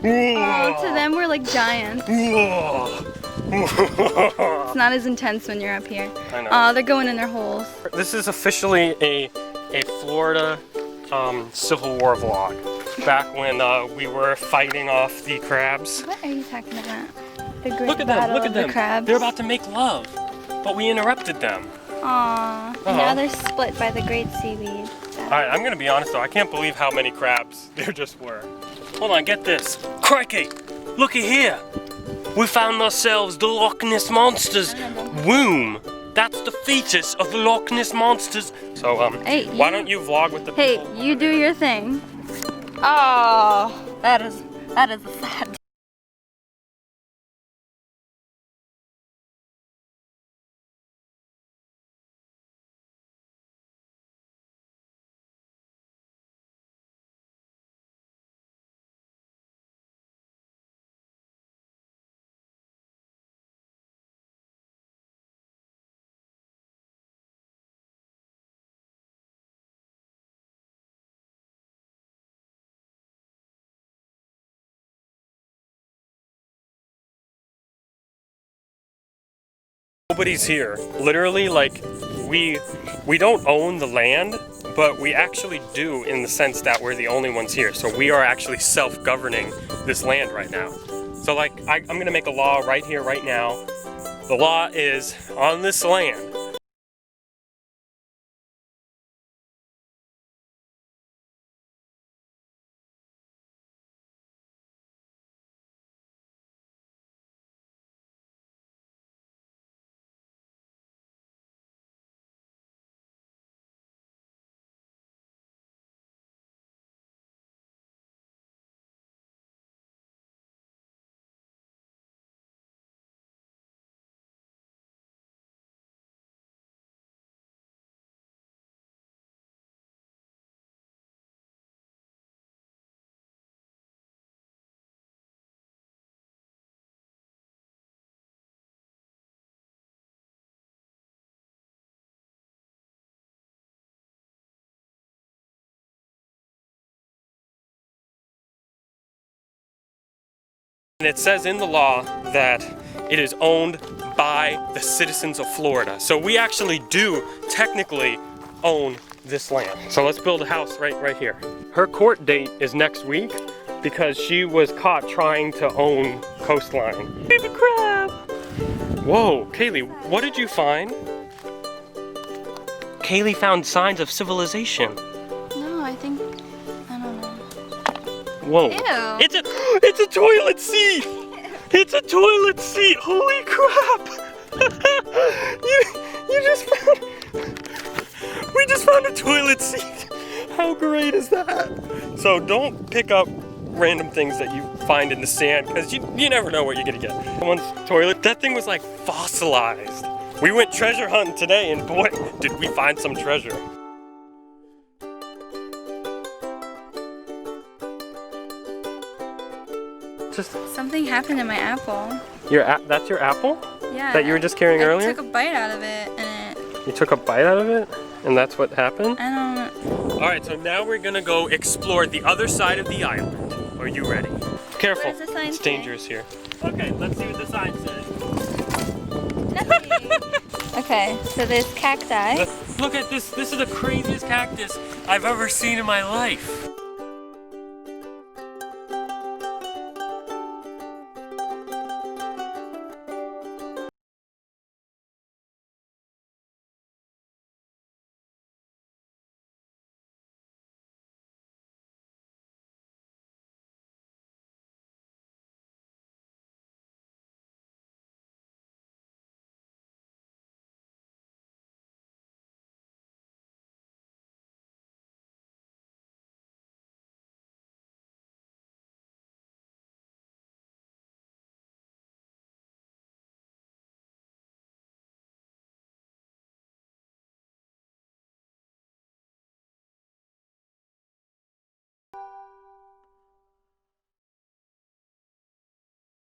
Oh, to them we're like giants. It's not as intense when you're up here. I know. Oh, they're going in their holes. This is officially a Florida Civil War vlog. Back when we were fighting off the crabs. What are you talking about? The great Look at them, battle look at of them. the crabs. They're about to make love, but we interrupted them. Aww. Now they're split by the great seaweed. Alright, I'm gonna be honest though, I can't believe how many crabs there just were. Hold on, get this. Crikey! Looky here! We found ourselves the Loch Ness Monster's womb. That's the fetus of the Loch Ness Monsters. So, hey, why don't you vlog with the Hey, people? you do your thing. Oh, that is a sad. Nobody's here. Literally, like, we don't own the land, but we actually do in the sense that we're the only ones here. So we are actually self-governing this land right now. So like, I'm gonna make a law right here, right now. The law is on this land. And it says in the law that it is owned by the citizens of Florida. So we actually do technically own this land. So let's build a house right here. Her court date is next week because she was caught trying to own coastline. Baby crab! Whoa, Kaylee, what did you find? Kaylee found signs of civilization. No, I think, I don't know. Whoa. Ew. It's a toilet seat! It's a toilet seat! Holy crap! you just found... We just found a toilet seat! How great is that? So don't pick up random things that you find in the sand, because you never know what you're gonna get. Someone's toilet, that thing was like fossilized. We went treasure hunting today and boy, did we find some treasure. Just Something happened to my apple. that's your apple? Yeah. That you were just carrying earlier? I took a bite out of it and You took a bite out of it? And that's what happened? I don't know. Alright, so now we're gonna go explore the other side of the island. Are you ready? Careful, What does the sign it's say? dangerous here. Okay, let's see what the sign says. Nothing. Okay, so there's cacti. Look at this, this is the craziest cactus I've ever seen in my life.